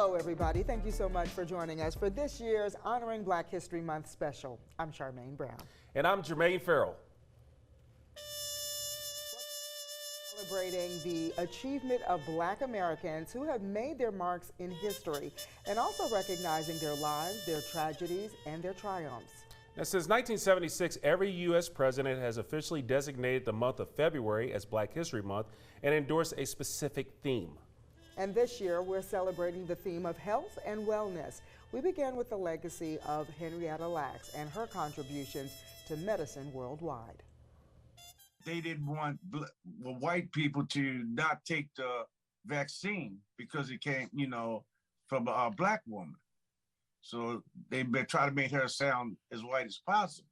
Hello, everybody. Thank you so much for joining us for this year's Honoring Black History Month special. I'm Charmayne Brown. And I'm Jermaine Ferrell. Celebrating the achievement of Black Americans who have made their marks in history and also recognizing their lives, their tragedies, and their triumphs. Now, since 1976, every U.S. president has officially designated the month of February as Black History Month and endorsed a specific theme. And this year, we're celebrating the theme of health and wellness. We began with the legacy of Henrietta Lacks and her contributions to medicine worldwide. They didn't want white people to not take the vaccine because it came, from a Black woman. So they try to make her sound as white as possible.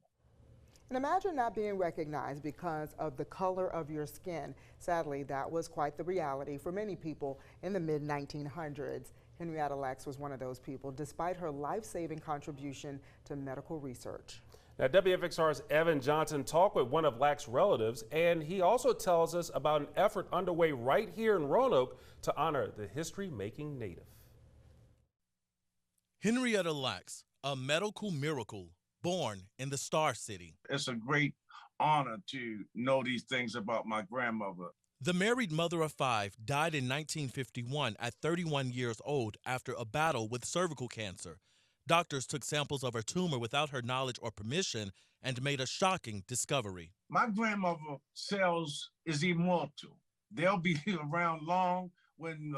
And imagine not being recognized because of the color of your skin. Sadly, that was quite the reality for many people in the mid-1900s. Henrietta Lacks was one of those people, despite her life-saving contribution to medical research. Now, Wfxr's Evan Johnson talked with one of Lacks' relatives, and he also tells us about an effort underway right here in Roanoke to honor the history-making native. Henrietta Lacks, a medical miracle born in the Star City. It's a great honor to know these things about my grandmother. The married mother of five died in 1951 at 31 years old after a battle with cervical cancer. Doctors took samples of her tumor without her knowledge or permission and made a shocking discovery. My grandmother cells is immortal. They'll be around long when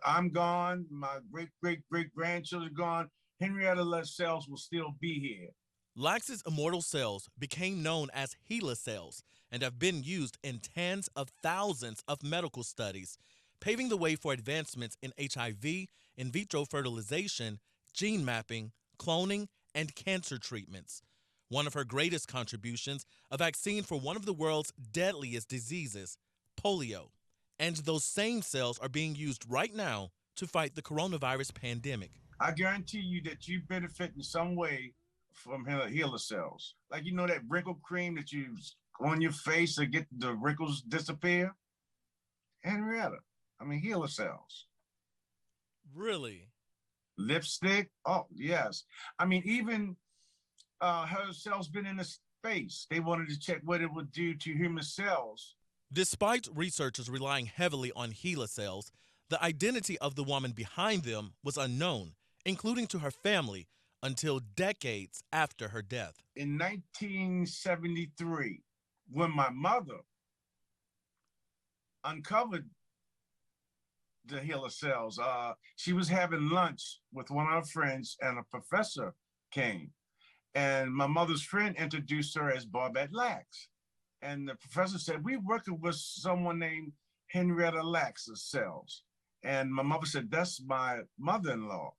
I'm gone, my great-great-great-grandchildren are gone. Henrietta Lacks cells will still be here. Lacks' immortal cells became known as HeLa cells and have been used in tens of thousands of medical studies, paving the way for advancements in HIV, in vitro fertilization, gene mapping, cloning, and cancer treatments. One of her greatest contributions, a vaccine for one of the world's deadliest diseases, polio. And those same cells are being used right now to fight the coronavirus pandemic. I guarantee you that you benefit in some way from HeLa cells. Like, that wrinkle cream that you on your face to get the wrinkles disappear? HeLa cells. Really? Lipstick? Oh, yes. Even her cells been in the space. They wanted to check what it would do to human cells. Despite researchers relying heavily on HeLa cells, the identity of the woman behind them was unknown, including to her family, until decades after her death. In 1973, when my mother uncovered the HeLa cells, she was having lunch with one of her friends and a professor came. And my mother's friend introduced her as Barbette Lacks. And the professor said, we're working with someone named Henrietta Lacks' cells. And my mother said, that's my mother-in-law.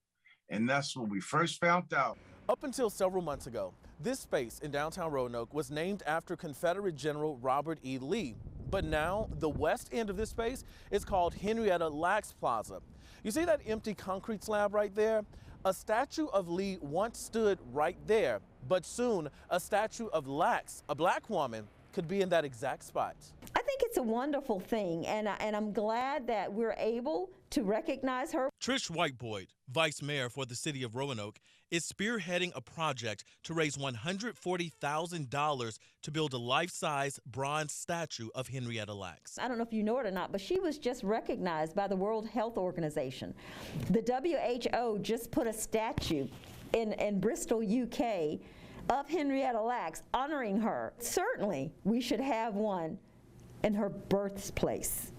And that's what we first found out. Up until several months ago, this space in downtown Roanoke was named after Confederate General Robert E. Lee. But now, the west end of this space is called Henrietta Lacks Plaza. You see that empty concrete slab right there? A statue of Lee once stood right there, but soon a statue of Lacks, a Black woman, could be in that exact spot. I think it's a wonderful thing, and I'm glad that we're able to recognize her. Trish Whiteboyd, Vice Mayor for the City of Roanoke, is spearheading a project to raise $140,000 to build a life-size bronze statue of Henrietta Lacks. I don't know if you know it or not, but she was just recognized by the World Health Organization. The WHO just put a statue in Bristol, UK, of Henrietta Lacks, honoring her. Certainly, we should have one in her birthplace,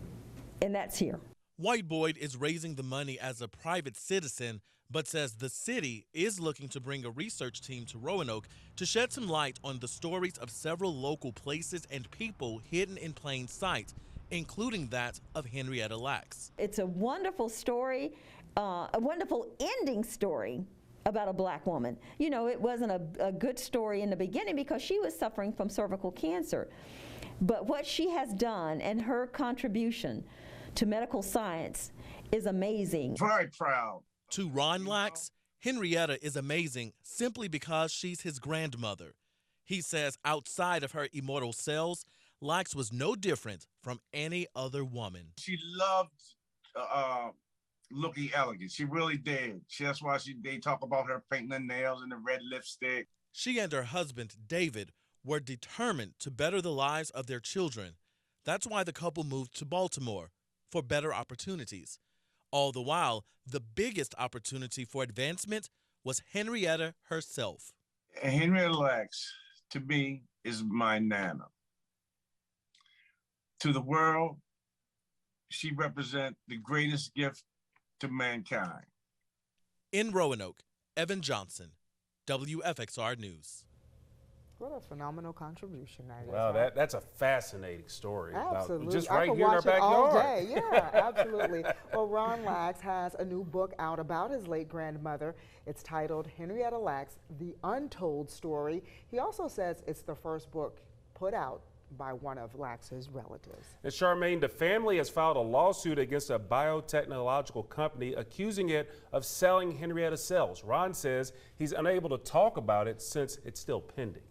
and that's here. Whiteboyd is raising the money as a private citizen, but says the city is looking to bring a research team to Roanoke to shed some light on the stories of several local places and people hidden in plain sight, including that of Henrietta Lacks. It's a wonderful story, a wonderful ending story about a Black woman. It wasn't a good story in the beginning because she was suffering from cervical cancer. But what she has done and her contribution to medical science is amazing. Very proud. To Ron Lacks, Henrietta is amazing simply because she's his grandmother. He says outside of her immortal cells, Lacks was no different from any other woman. She loved looking elegant. She really did. That's why they talk about her painting her nails and the red lipstick. She and her husband, David, were determined to better the lives of their children. That's why the couple moved to Baltimore for better opportunities. All the while, the biggest opportunity for advancement was Henrietta herself. And Henrietta Lacks, to me, is my nana. To the world, she represents the greatest gift to mankind. In Roanoke, Evan Johnson, Wfxr News. What a phenomenal contribution that is. Wow, huh? that's a fascinating story. Absolutely. About just I right could here in our watch it all backyard. day. Yeah, absolutely. Well, Ron Lax has a new book out about his late grandmother. It's titled Henrietta Lacks, The Untold Story. He also says it's the first book put out by one of Lax's relatives. And Charmayne, the family has filed a lawsuit against a biotechnological company accusing it of selling Henrietta cells. Ron says he's unable to talk about it since it's still pending.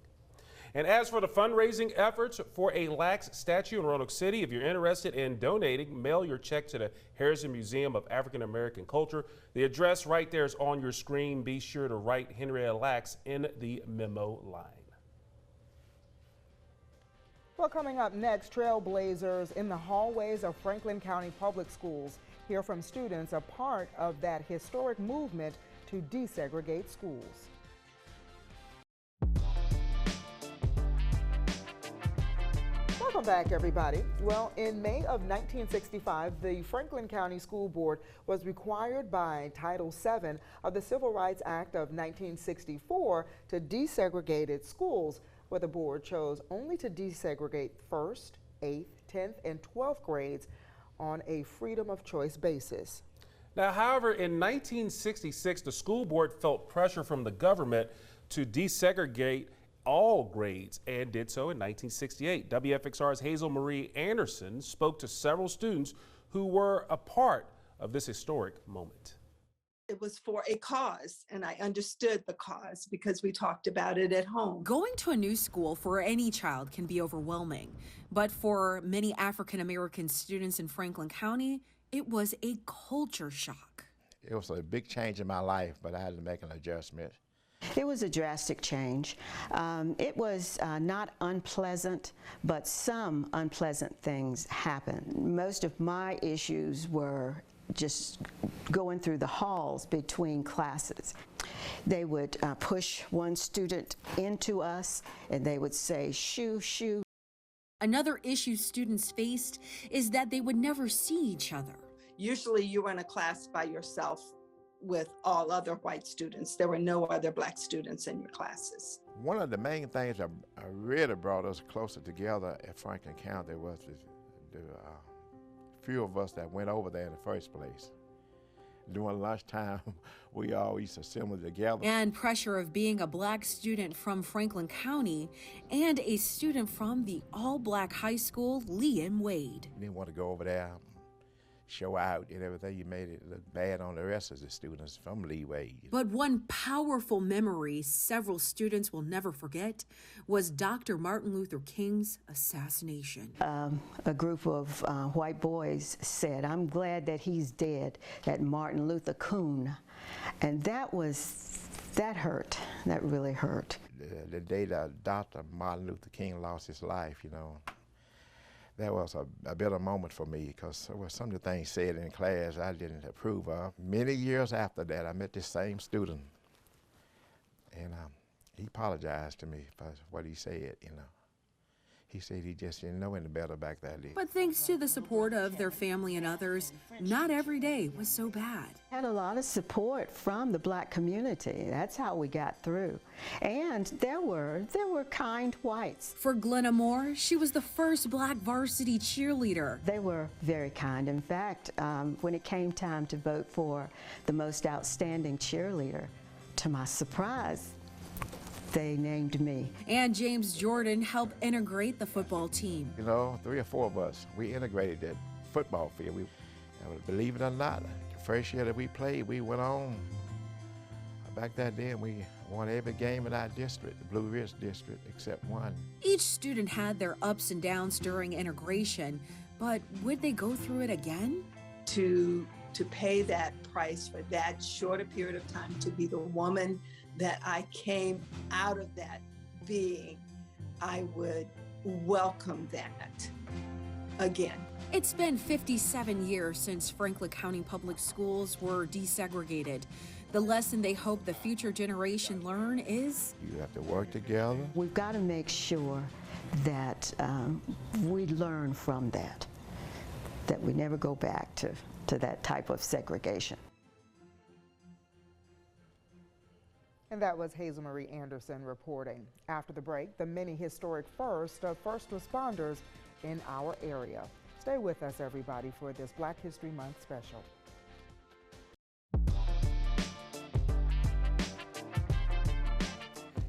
And as for the fundraising efforts for a Lax statue in Roanoke City, if you're interested in donating, mail your check to the Harrison Museum of African American Culture. The address right there is on your screen. Be sure to write Henrietta Lacks in the memo line. Well, coming up next, trailblazers in the hallways of Franklin County Public Schools. Hear from students a part of that historic movement to desegregate schools. Welcome back, everybody. Well, in May of 1965, the Franklin County School Board was required by Title VII of the Civil Rights Act of 1964 to desegregate its schools, where the board chose only to desegregate 1st, 8th, 10th, and 12th grades on a freedom of choice basis. Now, however, in 1966, the school board felt pressure from the government to desegregate all grades and did so in 1968. WFXR's Hazel Marie Anderson spoke to several students who were a part of this historic moment. It was for a cause, and I understood the cause because we talked about it at home. Going to a new school for any child can be overwhelming, but for many African American students in Franklin County, it was a culture shock. It was a big change in my life, but I had to make an adjustment. It was a drastic change. It was not unpleasant, but some unpleasant things happened. Most of my issues were just going through the halls between classes. They would push one student into us and they would say, shoo, shoo. Another issue students faced is that they would never see each other. Usually you were in a class by yourself with all other white students. There were no other black students in your classes. One of the main things that really brought us closer together at Franklin County was the few of us that went over there in the first place. During lunchtime, we all used to assemble together. And pressure of being a black student from Franklin County and a student from the all-black high school, Lee and Wade. You didn't want to go over there, show out and everything. You made it look bad on the rest of the students from Lee Wade. But one powerful memory several students will never forget was Dr. Martin Luther King's assassination. A group of white boys said, "I'm glad that he's dead, that Martin Luther Coon." And that hurt. That really hurt. The day that Dr. Martin Luther King lost his life, you know, that was a bitter moment for me because there were some of the things said in class I didn't approve of. Many years after that, I met this same student, and he apologized to me for what he said, you know. He said he just didn't know any better back that day. But thanks to the support of their family and others, not every day was so bad. Had a lot of support from the black community. That's how we got through. And there were kind whites. For Glenna Moore, she was the first black varsity cheerleader. They were very kind. In fact, when it came time to vote for the most outstanding cheerleader, to my surprise, they named me. And James Jordan helped integrate the football team. You know, 3 or 4 of us, we integrated that football field. Believe it or not, the first year that we played, we went on. Back that day, we won every game in our district, the Blue Ridge district, except one. Each student had their ups and downs during integration, but would they go through it again? To to pay that price for that shorter period of time, to be the woman that I came out of that being, I would welcome that again. It's been 57 years since Franklin County Public Schools were desegregated. The lesson they hope the future generation learn is You have to work together. We've got to make sure that we learn from that we never go back to that type of segregation. And that was Hazel Marie Anderson reporting. After the break, the many historic firsts of first responders in our area. Stay with us, everybody, for this Black History Month special.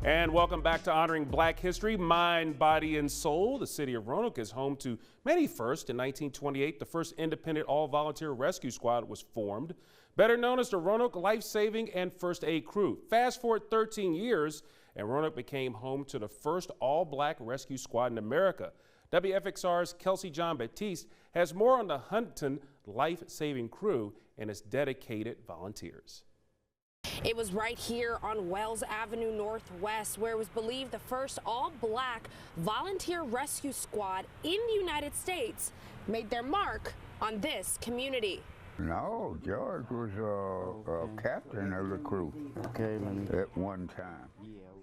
And welcome back to Honoring Black History, Mind, Body, and Soul. The city of Roanoke is home to many firsts. In 1928, the first independent all-volunteer rescue squad was formed, better known as the Roanoke Life Saving and First Aid Crew. Fast forward 13 years, and Roanoke became home to the first all-black rescue squad in America. Wfxr's Kelsey Jean-Baptiste has more on the Hunton Life Saving Crew and its dedicated volunteers. It was right here on Wells Avenue Northwest where it was believed the first all-black volunteer rescue squad in the United States made their mark on this community. No, George was a captain of the crew at one time.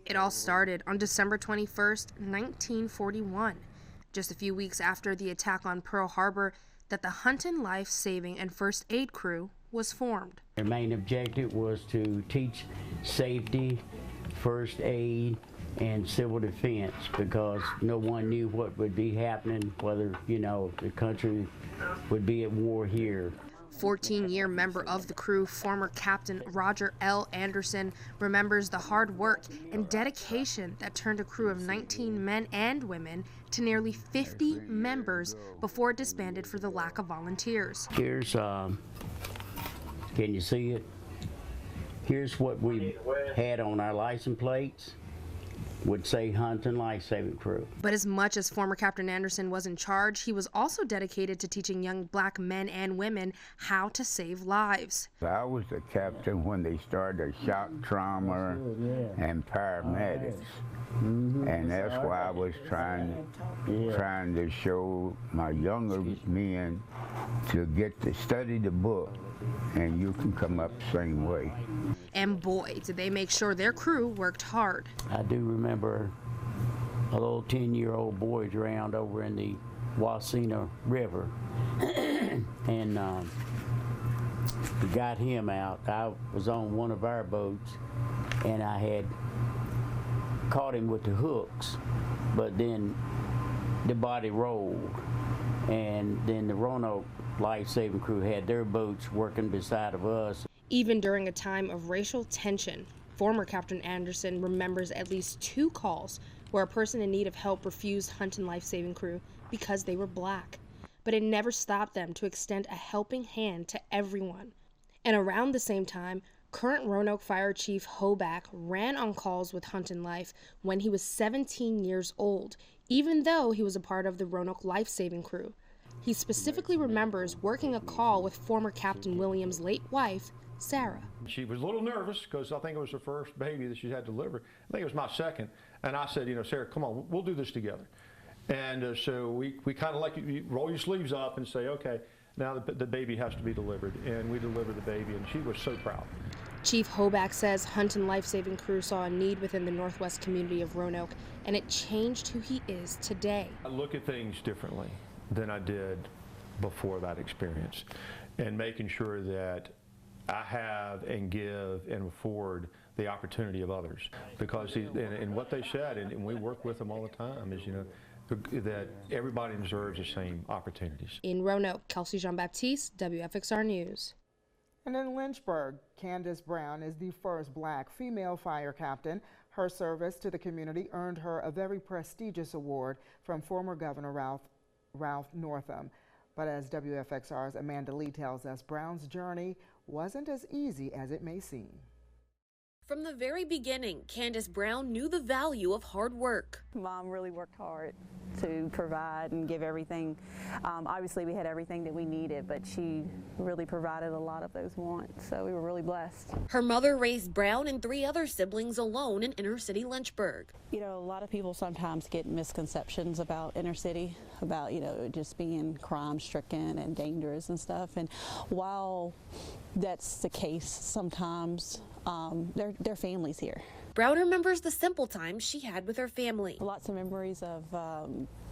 It all started on December 21st, 1941, just a few weeks after the attack on Pearl Harbor, that the Hunton Life Saving and First Aid Crew was formed. Their main objective was to teach safety, first aid, and civil defense, because no one knew what would be happening, whether, the country would be at war here. 14-year member of the crew, former Captain Roger L. Anderson, remembers the hard work and dedication that turned a crew of 19 men and women to nearly 50 members before it disbanded for the lack of volunteers. Here's, can you see it? Here's what we had on our license plates. Would say Hunton Life Saving Crew. But as much as former Captain Anderson was in charge, he was also dedicated to teaching young black men and women how to save lives. I was the captain when they started shock trauma and paramedics. And that's why I was trying to show my younger men to get to study the book, and you can come up the same way. And boy, did they make sure their crew worked hard. I do remember a little 10-year-old boy drowned over in the Wasina River, and we got him out. I was on one of our boats, and I had caught him with the hooks, but then the body rolled, and then the Roanoke Life Saving Crew had their boats working beside of us. Even during a time of racial tension, former Captain Anderson remembers at least 2 calls where a person in need of help refused Hunton Life Saving Crew because they were black. But it never stopped them to extend a helping hand to everyone. And around the same time, current Roanoke Fire Chief Hoback ran on calls with Hunton Life when he was 17 years old, even though he was a part of the Roanoke Life Saving Crew. He specifically remembers working a call with former Captain Williams' late wife, Sarah. She was a little nervous because I think it was her first baby that she had delivered. I think it was my second. And I said, Sarah, come on, we'll do this together. And so we kind of like you roll your sleeves up and say, okay, now the baby has to be delivered. And we delivered the baby, and she was so proud. Chief Hoback says Hunton Life Saving Crew saw a need within the Northwest community of Roanoke, and it changed who he is today. I look at things differently than I did before that experience, and making sure that I have and give and afford the opportunity of others, because and what they said, and we work with them all the time, is that everybody deserves the same opportunities. In Roanoke, Kelsey Jean-Baptiste, Wfxr News. And in Lynchburg, Candace Brown is the first black female fire captain. Her service to the community earned her a very prestigious award from former Governor Ralph Northam. But as Wfxr's Amanda Lee tells us, Brown's journey wasn't as easy as it may seem. From the very beginning, Candace Brown knew the value of hard work. Mom really worked hard to provide and give everything. Obviously, we had everything that we needed, but she really provided a lot of those wants, so we were really blessed. Her mother raised Brown and 3 other siblings alone in inner city Lynchburg. You know, a lot of people sometimes get misconceptions about inner city, about, you know, just being crime-stricken and dangerous and stuff, and while that's the case sometimes, their families here. Brown remembers the simple times she had with her family. Lots of memories of,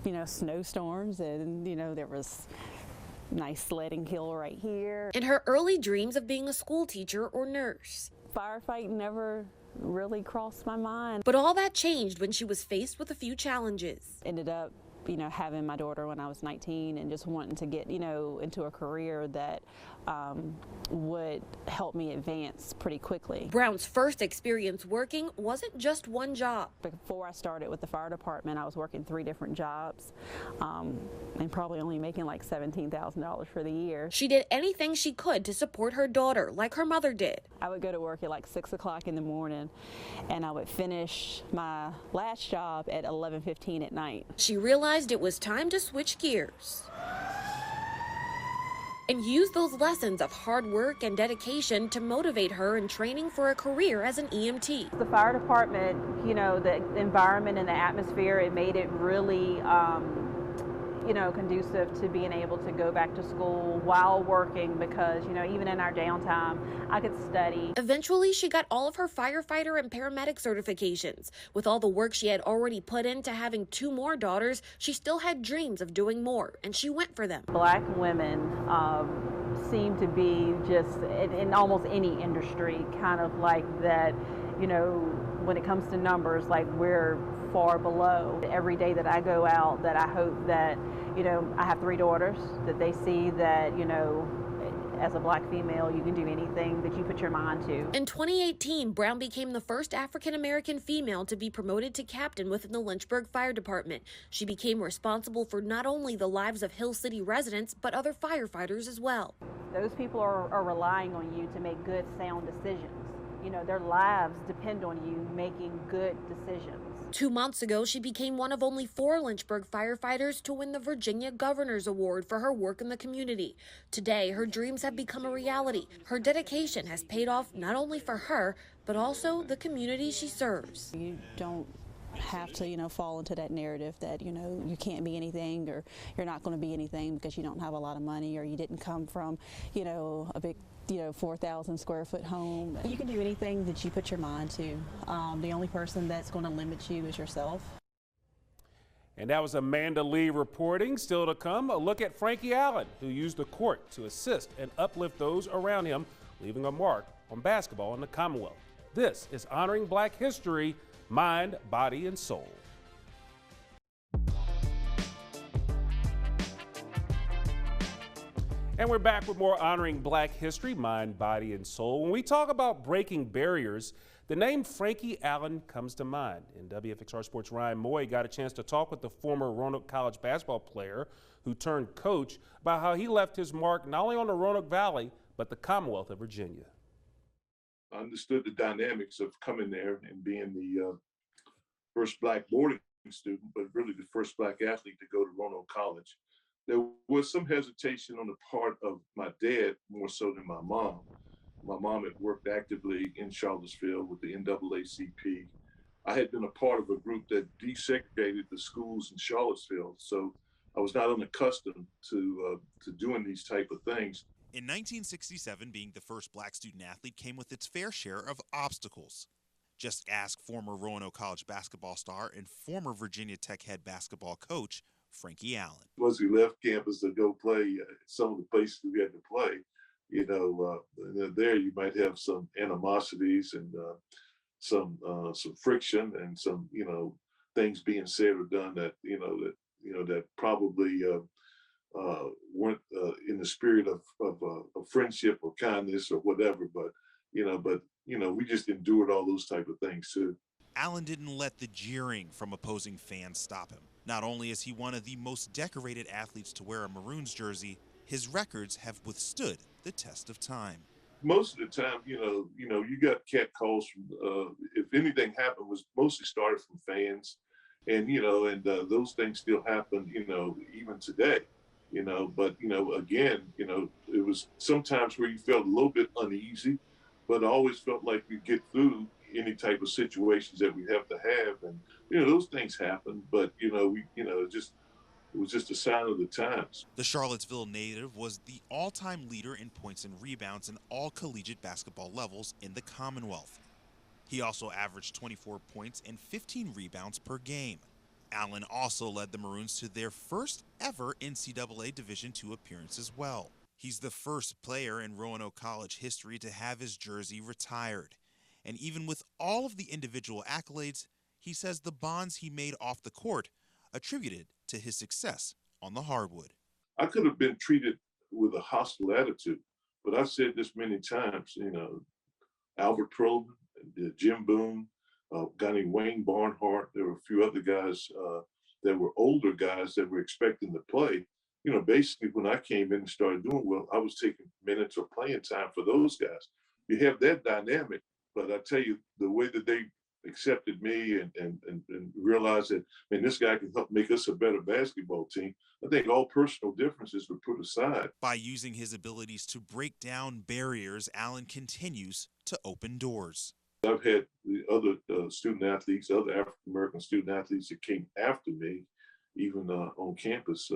you know, snowstorms, and, you know, there was nice sledding hill right here. And her early dreams of being a school teacher or nurse. Firefighting never really crossed my mind. But all that changed when she was faced with a few challenges. Ended up, you know, having my daughter when I was 19 and just wanting to get, you know, into a career that would help me advance pretty quickly. Brown's first experience working wasn't just one job. Before I started with the fire department, I was working 3 different jobs and probably only making like $17,000 for the year. She did anything she could to support her daughter, like her mother did. I would go to work at like 6 o'clock in the morning, and I would finish my last job at 11:15 at night. She realized it was time to switch gears and use those lessons of hard work and dedication to motivate her in training for a career as an EMT. The fire department, you know, the environment and the atmosphere, it made it really, you know, conducive to being able to go back to school while working, because, you know, even in our downtime, I could study. Eventually, she got all of her firefighter and paramedic certifications. With all the work she had already put into having 2 more daughters, she still had dreams of doing more, and she went for them. Black women seem to be just, in almost any industry, kind of like that, you know, when it comes to numbers, like we're far below. Every day that I go out, that I hope that, you know, I have 3 daughters, that they see that, you know, as a black female, you can do anything that you put your mind to. In 2018, Brown became the first African-American female to be promoted to captain within the Lynchburg Fire Department. She became responsible for not only the lives of Hill City residents, but other firefighters as well. Those people are relying on you to make good, sound decisions. You know, their lives depend on you making good decisions. 2 months ago, she became one of only 4 Lynchburg firefighters to win the Virginia Governor's Award for her work in the community. Today, her dreams have become a reality. Her dedication has paid off not only for her, but also the community she serves. You don't have to, you know, fall into that narrative that, you know, you can't be anything, or you're not going to be anything because you don't have a lot of money, or you didn't come from, you know, a big, you know, 4,000 square foot home. You can do anything that you put your mind to. The only person that's going to limit you is yourself. And that was Amanda Lee reporting. Still to come, a look at Frankie Allen, who used the court to assist and uplift those around him, leaving a mark on basketball in the Commonwealth. This is Honoring Black History, Mind, Body, and Soul. And we're back with more Honoring Black History, Mind, Body, and Soul. When we talk about breaking barriers, the name Frankie Allen comes to mind. And Wfxr Sports' Ryan Moy got a chance to talk with the former Roanoke College basketball player who turned coach about how he left his mark not only on the Roanoke Valley, but the Commonwealth of Virginia. I understood the dynamics of coming there and being the first black boarding student, but really the first black athlete to go to Roanoke College. There was some hesitation on the part of my dad, more so than my mom. My mom had worked actively in Charlottesville with the NAACP. I had been a part of a group that desegregated the schools in Charlottesville, so I was not unaccustomed to doing these type of things. In 1967, being the first black student athlete came with its fair share of obstacles. Just ask former Roanoke College basketball star and former Virginia Tech head basketball coach, Frankie Allen. Once we left campus to go play some of the places we had to play, you know, there you might have some animosities and some friction and some, you know, things being said or done that probably weren't in the spirit of friendship or kindness or whatever. But we just endured all those type of things too. Allen didn't let the jeering from opposing fans stop him. Not only is he one of the most decorated athletes to wear a Maroons jersey, his records have withstood the test of time. most of the time, you got cat calls from, if anything happened, was mostly started from fans, and those things still happen, even today, but again, it was sometimes where you felt a little bit uneasy, but I always felt like we get through any type of situations that we have to have, and those things happen, but it was just a sign of the times. The Charlottesville native was the all-time leader in points and rebounds in all collegiate basketball levels in the Commonwealth. He also averaged 24 points and 15 rebounds per game. Allen also led the Maroons to their first ever NCAA Division II appearance as well. He's the first player in Roanoke College history to have his jersey retired. And even with all of the individual accolades, he says the bonds he made off the court attributed to his success on the hardwood. I could have been treated with a hostile attitude, but I've said this many times, Albert Perlman, Jim Boone, a guy named Wayne Barnhart, there were a few other guys that were older guys that were expecting to play. Basically when I came in and started doing well, I was taking minutes of playing time for those guys. You have that dynamic, but I tell you, the way that they accepted me and realized that, man, this guy can help make us a better basketball team. I think all personal differences were put aside. By using his abilities to break down barriers, Allen continues to open doors. I've had the other student athletes, other African-American student athletes that came after me, even on campus.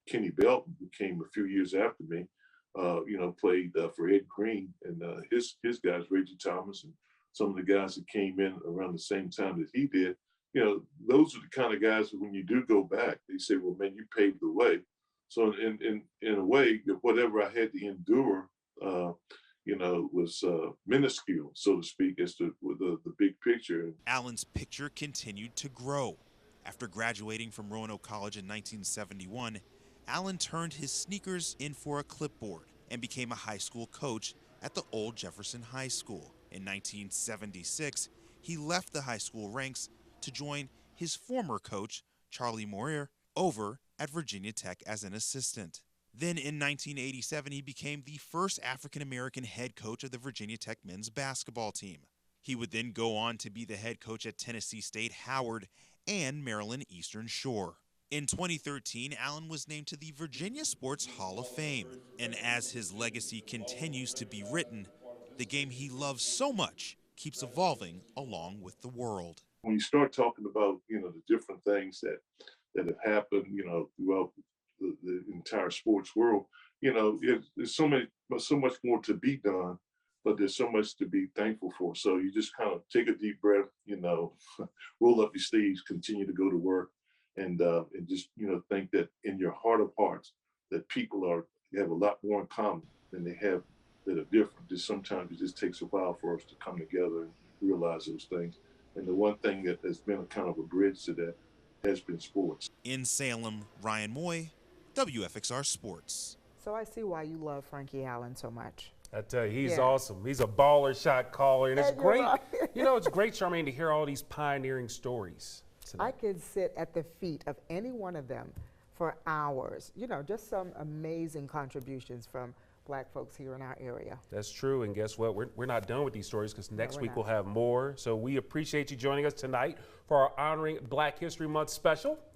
Kenny Belton, who came a few years after me, played for Ed Green and his guys, Reggie Thomas, and some of the guys that came in around the same time that he did. Those are the kind of guys that when you do go back, they say, well, man, you paved the way. So in a way, whatever I had to endure, was minuscule, so to speak, as to the big picture. Allen's picture continued to grow. After graduating from Roanoke College in 1971, Allen turned his sneakers in for a clipboard and became a high school coach at the old Jefferson High School. In 1976, he left the high school ranks to join his former coach, Charlie Moore, over at Virginia Tech as an assistant. Then in 1987, he became the first African-American head coach of the Virginia Tech men's basketball team. He would then go on to be the head coach at Tennessee State Howard and Maryland Eastern Shore. In 2013, Allen was named to the Virginia Sports Hall of Fame. And as his legacy continues to be written, the game he loves so much keeps evolving along with the world. When you start talking about, the different things that have happened, throughout the entire sports world, there's so much more to be done, but there's so much to be thankful for. So you just kind of take a deep breath, roll up your sleeves, continue to go to work, and just, think that in your heart of hearts that people have a lot more in common than they have that are different. Just sometimes it just takes a while for us to come together and realize those things. And the one thing that has been a kind of a bridge to that has been sports. In Salem, Ryan Moy, Wfxr Sports. So I see why you love Frankie Allen so much. I tell you, he's awesome. He's a baller shot caller, and it's great. Right. It's great, Charmayne, to hear all these pioneering stories tonight. I could sit at the feet of any one of them for hours. Just some amazing contributions from Black folks here in our area. That's true, and guess what? We're not done with these stories, because next week we'll have more. So we appreciate you joining us tonight for our Honoring Black History Month special.